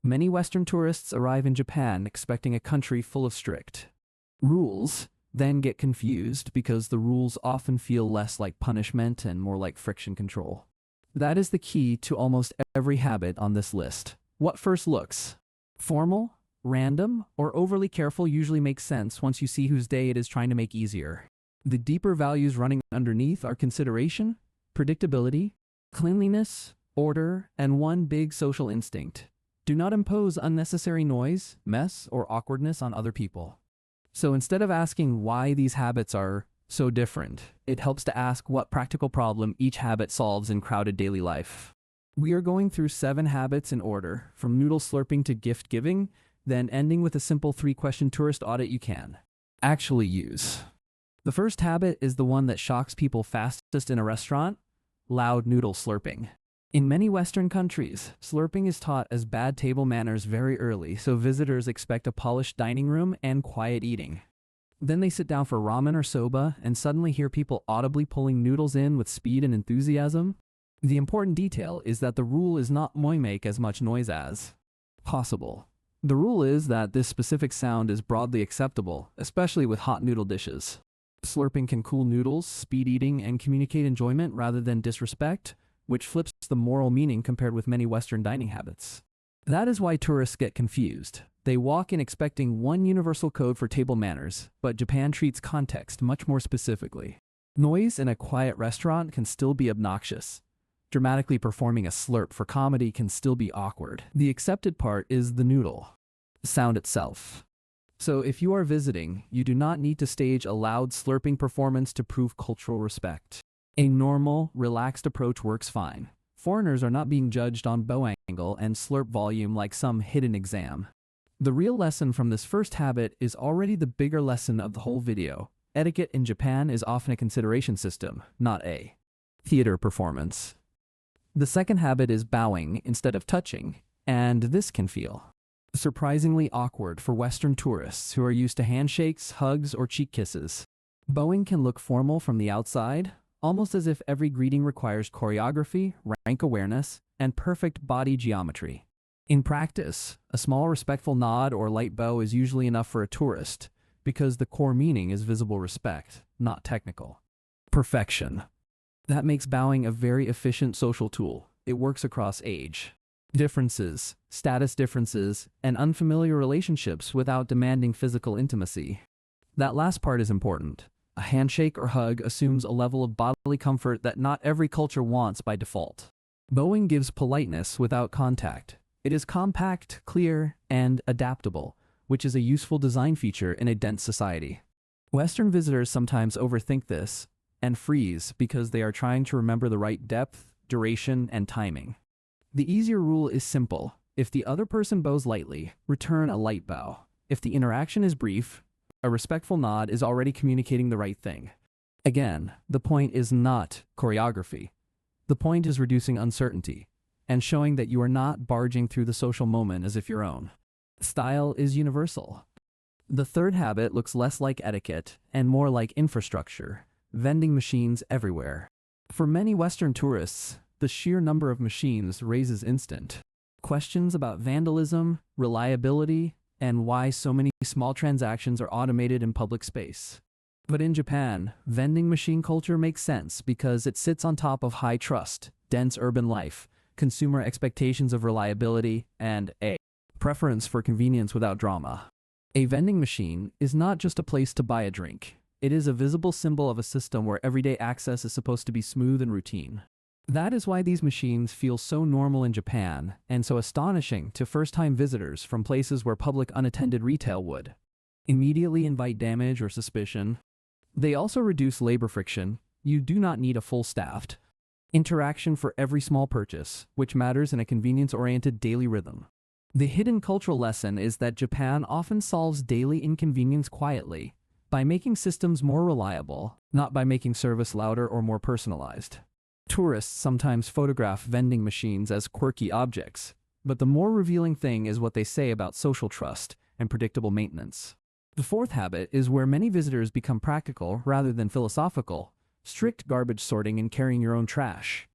Many Western tourists arrive in Japan expecting a country full of strict rules, then get confused because the rules often feel less like punishment and more like friction control. That is the key to almost every habit on this list. What first looks formal, random, or overly careful usually makes sense once you see whose day it is trying to make easier. The deeper values running underneath are consideration, predictability, cleanliness, order, and one big social instinct. Do not impose unnecessary noise, mess, or awkwardness on other people. So instead of asking why these habits are so different, it helps to ask what practical problem each habit solves in crowded daily life. We are going through 7 habits in order, from noodle slurping to gift giving, then ending with a simple 3-question tourist audit you can actually use. The first habit is the one that shocks people fastest in a restaurant: loud noodle slurping. In many Western countries, slurping is taught as bad table manners very early, so visitors expect a polished dining room and quiet eating. Then they sit down for ramen or soba and suddenly hear people audibly pulling noodles in with speed and enthusiasm. The important detail is that the rule is not make as much noise as possible. The rule is that this specific sound is broadly acceptable, especially with hot noodle dishes. Slurping can cool noodles, speed eating, and communicate enjoyment rather than disrespect, which flips the moral meaning compared with many Western dining habits. That is why tourists get confused. They walk in expecting one universal code for table manners, but Japan treats context much more specifically. Noise in a quiet restaurant can still be obnoxious. Dramatically performing a slurp for comedy can still be awkward. The accepted part is the noodle sound itself. So if you are visiting, you do not need to stage a loud slurping performance to prove cultural respect. A normal, relaxed approach works fine. Foreigners are not being judged on bow angle and slurp volume like some hidden exam. The real lesson from this first habit is already the bigger lesson of the whole video. Etiquette in Japan is often a consideration system, not a theater performance. The second habit is bowing instead of touching, and this can feel surprisingly awkward for Western tourists who are used to handshakes, hugs, or cheek kisses. Bowing can look formal from the outside, almost as if every greeting requires choreography, rank awareness, and perfect body geometry. In practice, a small respectful nod or light bow is usually enough for a tourist, because the core meaning is visible respect, not technical perfection. That makes bowing a very efficient social tool. It works across age differences, status differences, and unfamiliar relationships without demanding physical intimacy. That last part is important. A handshake or hug assumes a level of bodily comfort that not every culture wants by default. Bowing gives politeness without contact. It is compact, clear, and adaptable, which is a useful design feature in a dense society. Western visitors sometimes overthink this and freeze because they are trying to remember the right depth, duration, and timing. The easier rule is simple. If the other person bows lightly, return a light bow. If the interaction is brief, a respectful nod is already communicating the right thing. Again, the point is not choreography. The point is reducing uncertainty and showing that you are not barging through the social moment as if your own style is universal. The third habit looks less like etiquette and more like infrastructure. Vending machines everywhere. For many Western tourists, the sheer number of machines raises instant questions about vandalism, reliability, and why so many small transactions are automated in public space. But in Japan, vending machine culture makes sense because it sits on top of high trust, dense urban life, consumer expectations of reliability, and a preference for convenience without drama. A vending machine is not just a place to buy a drink. It is a visible symbol of a system where everyday access is supposed to be smooth and routine. That is why these machines feel so normal in Japan and so astonishing to first-time visitors from places where public unattended retail would immediately invite damage or suspicion. They also reduce labor friction. You do not need a full-staffed interaction for every small purchase, which matters in a convenience-oriented daily rhythm. The hidden cultural lesson is that Japan often solves daily inconvenience quietly, by making systems more reliable, not by making service louder or more personalized. Tourists sometimes photograph vending machines as quirky objects, but the more revealing thing is what they say about social trust and predictable maintenance. The fourth habit is where many visitors become practical rather than philosophical: strict garbage sorting and carrying your own trash.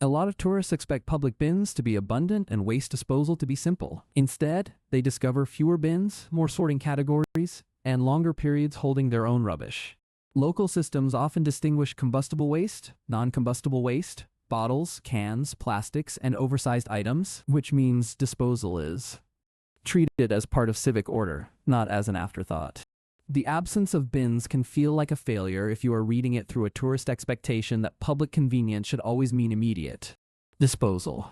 A lot of tourists expect public bins to be abundant and waste disposal to be simple. Instead, they discover fewer bins, more sorting categories, and longer periods holding their own rubbish. Local systems often distinguish combustible waste, non-combustible waste, bottles, cans, plastics, and oversized items, which means disposal is treated as part of civic order, not as an afterthought. The absence of bins can feel like a failure if you are reading it through a tourist expectation that public convenience should always mean immediate disposal.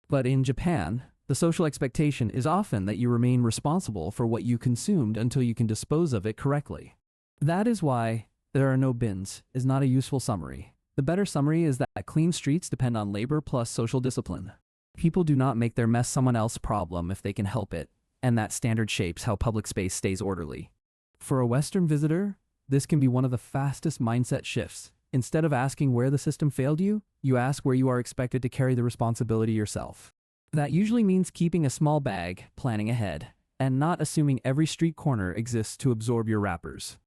But in Japan, the social expectation is often that you remain responsible for what you consumed until you can dispose of it correctly. That is why "there are no bins" is not a useful summary. The better summary is that clean streets depend on labor plus social discipline. People do not make their mess someone else's problem if they can help it, and that standard shapes how public space stays orderly. For a Western visitor, this can be one of the fastest mindset shifts. Instead of asking where the system failed you, you ask where you are expected to carry the responsibility yourself. That usually means keeping a small bag, planning ahead, and not assuming every street corner exists to absorb your wrappers.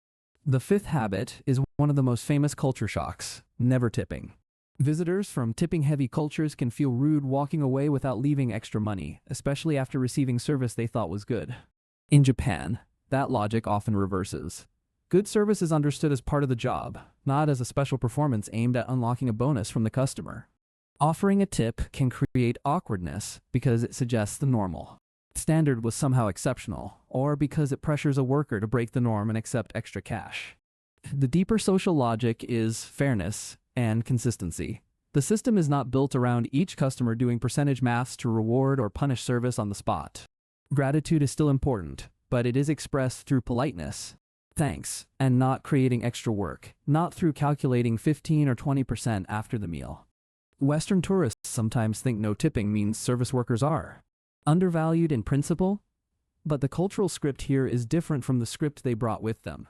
The fifth habit is one of the most famous culture shocks: never tipping. Visitors from tipping-heavy cultures can feel rude walking away without leaving extra money, especially after receiving service they thought was good. In Japan, that logic often reverses. Good service is understood as part of the job, not as a special performance aimed at unlocking a bonus from the customer. Offering a tip can create awkwardness because it suggests the normal standard was somehow exceptional, or because it pressures a worker to break the norm and accept extra cash. The deeper social logic is fairness and consistency. The system is not built around each customer doing percentage maths to reward or punish service on the spot. Gratitude is still important, but it is expressed through politeness, thanks, and not creating extra work, not through calculating 15 or 20% after the meal. Western tourists sometimes think no tipping means service workers are undervalued in principle, but the cultural script here is different from the script they brought with them.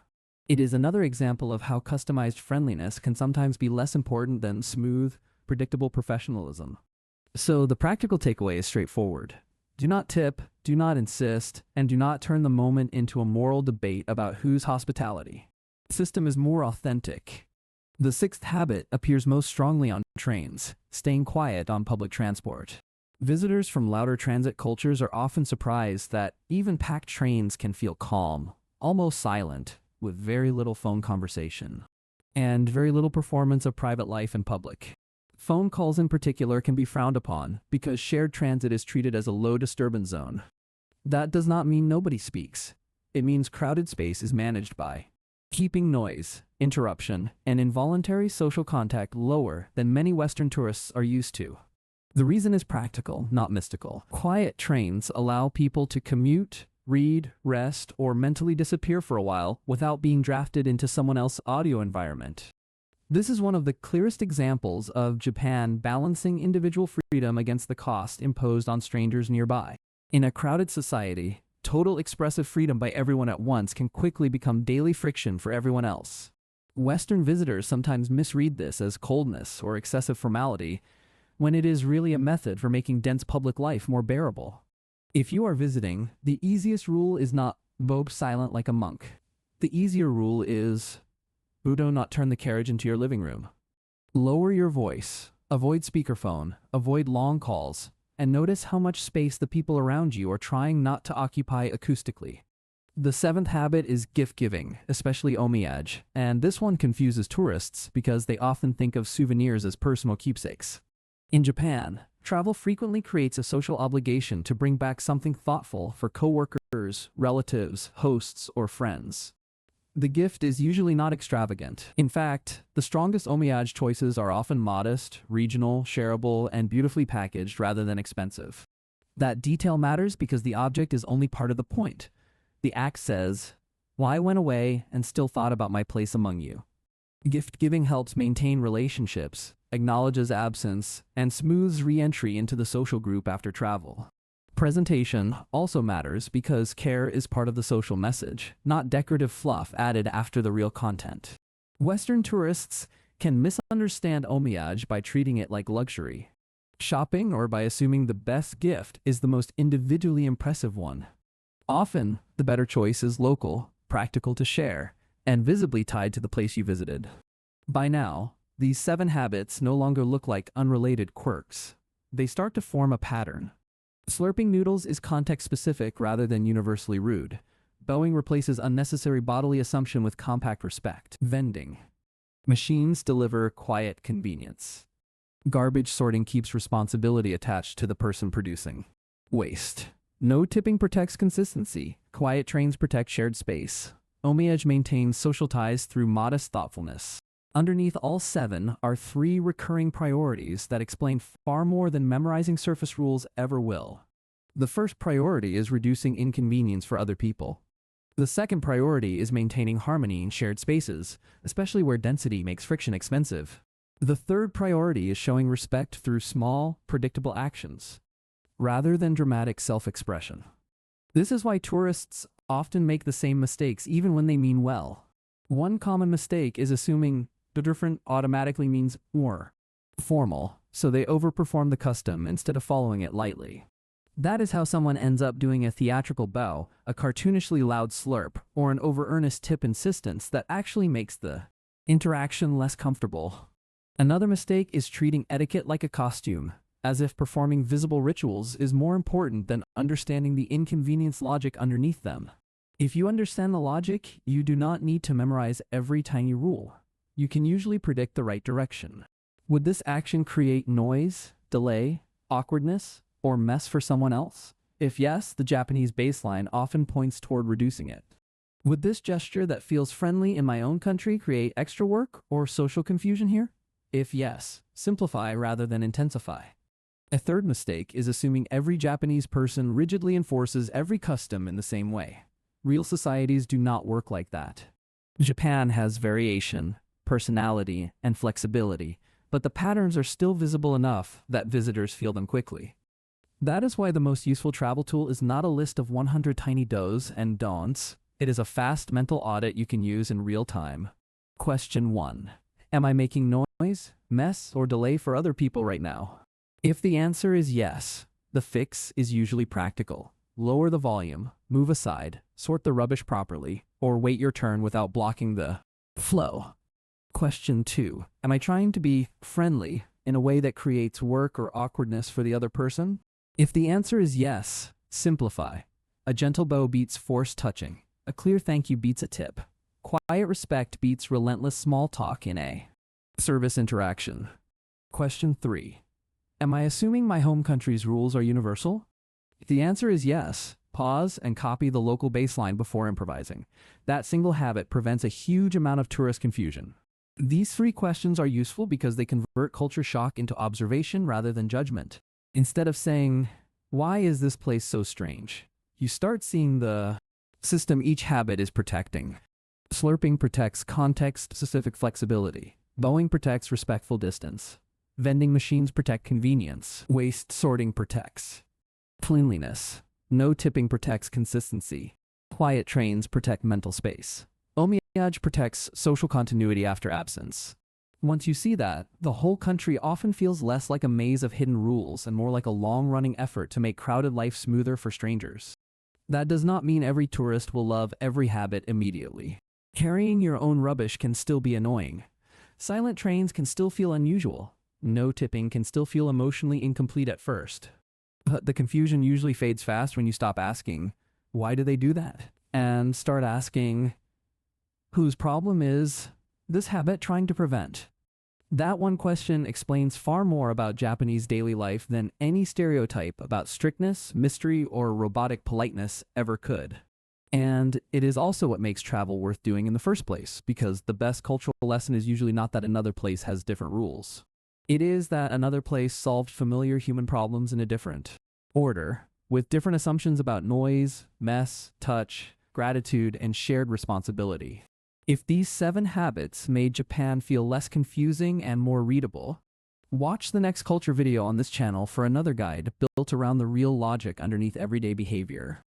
It is another example of how customized friendliness can sometimes be less important than smooth, predictable professionalism. So the practical takeaway is straightforward. Do not tip, do not insist, and do not turn the moment into a moral debate about whose hospitality system is more authentic. The sixth habit appears most strongly on trains: staying quiet on public transport. Visitors from louder transit cultures are often surprised that even packed trains can feel calm, almost silent, with very little phone conversation and very little performance of private life in public. Phone calls in particular can be frowned upon because shared transit is treated as a low disturbance zone. That does not mean nobody speaks. It means crowded space is managed by keeping noise, interruption, and involuntary social contact lower than many Western tourists are used to. The reason is practical, not mystical. Quiet trains allow people to commute, read, rest, or mentally disappear for a while without being drafted into someone else's audio environment. This is one of the clearest examples of Japan balancing individual freedom against the cost imposed on strangers nearby. In a crowded society, total expressive freedom by everyone at once can quickly become daily friction for everyone else. Western visitors sometimes misread this as coldness or excessive formality, when it is really a method for making dense public life more bearable. If you are visiting, the easiest rule is not "bob silent like a monk." The easier rule is "Budo not turn the carriage into your living room." Lower your voice, avoid speakerphone, avoid long calls, and notice how much space the people around you are trying not to occupy acoustically. The seventh habit is gift giving, especially omiyage, and this one confuses tourists because they often think of souvenirs as personal keepsakes. In Japan, travel frequently creates a social obligation to bring back something thoughtful for coworkers, relatives, hosts, or friends. The gift is usually not extravagant. In fact, the strongest omiyage choices are often modest, regional, shareable, and beautifully packaged rather than expensive. That detail matters because the object is only part of the point. The act says, "Well, I went away and still thought about my place among you." Gift giving helps maintain relationships, acknowledges absence, and smooths re-entry into the social group after travel. Presentation also matters because care is part of the social message, not decorative fluff added after the real content. Western tourists can misunderstand omiyage by treating it like luxury shopping or by assuming the best gift is the most individually impressive one. Often, the better choice is local, practical to share, and visibly tied to the place you visited. By now, These 7 habits no longer look like unrelated quirks. They start to form a pattern. Slurping noodles is context-specific rather than universally rude. Bowing replaces unnecessary bodily assumption with compact respect. Vending. Machines deliver quiet convenience. Garbage sorting keeps responsibility attached to the person producing. Waste. No tipping protects consistency. Quiet trains protect shared space. Homage maintains social ties through modest thoughtfulness. Underneath all 7 are 3 recurring priorities that explain far more than memorizing surface rules ever will. The first priority is reducing inconvenience for other people. The second priority is maintaining harmony in shared spaces, especially where density makes friction expensive. The third priority is showing respect through small, predictable actions, rather than dramatic self-expression. This is why tourists often make the same mistakes even when they mean well. One common mistake is assuming different automatically means more formal, so they overperform the custom instead of following it lightly. That is how someone ends up doing a theatrical bow, a cartoonishly loud slurp, or an over-earnest tip insistence that actually makes the interaction less comfortable. Another mistake is treating etiquette like a costume, as if performing visible rituals is more important than understanding the inconvenience logic underneath them. If you understand the logic, you do not need to memorize every tiny rule. You can usually predict the right direction. Would this action create noise, delay, awkwardness, or mess for someone else? If yes, the Japanese baseline often points toward reducing it. Would this gesture that feels friendly in my own country create extra work or social confusion here? If yes, simplify rather than intensify. A third mistake is assuming every Japanese person rigidly enforces every custom in the same way. Real societies do not work like that. Japan has variation, personality, and flexibility, but the patterns are still visible enough that visitors feel them quickly. That is why the most useful travel tool is not a list of 100 tiny do's and don'ts. It is a fast mental audit you can use in real time. Question 1. Am I making noise, mess, or delay for other people right now? If the answer is yes, the fix is usually practical. Lower the volume, move aside, sort the rubbish properly, or wait your turn without blocking the flow. Question 2. Am I trying to be friendly in a way that creates work or awkwardness for the other person? If the answer is yes, simplify. A gentle bow beats forced touching. A clear thank you beats a tip. Quiet respect beats relentless small talk in a service interaction. Question 3. Am I assuming my home country's rules are universal? If the answer is yes, pause and copy the local baseline before improvising. That single habit prevents a huge amount of tourist confusion. These 3 questions are useful because they convert culture shock into observation rather than judgment. Instead of saying, "Why is this place so strange?" you start seeing the system each habit is protecting. Slurping protects context-specific flexibility. Bowing protects respectful distance. Vending machines protect convenience. Waste sorting protects cleanliness. No tipping protects consistency. Quiet trains protect mental space. Homage protects social continuity after absence. Once you see that, the whole country often feels less like a maze of hidden rules and more like a long-running effort to make crowded life smoother for strangers. That does not mean every tourist will love every habit immediately. Carrying your own rubbish can still be annoying. Silent trains can still feel unusual. No tipping can still feel emotionally incomplete at first. But the confusion usually fades fast when you stop asking, "Why do they do that?" and start asking, "Whose problem is this habit trying to prevent?" That one question explains far more about Japanese daily life than any stereotype about strictness, mystery, or robotic politeness ever could. And it is also what makes travel worth doing in the first place, because the best cultural lesson is usually not that another place has different rules. It is that another place solved familiar human problems in a different order, with different assumptions about noise, mess, touch, gratitude, and shared responsibility. If these 7 habits made Japan feel less confusing and more readable, watch the next culture video on this channel for another guide built around the real logic underneath everyday behavior.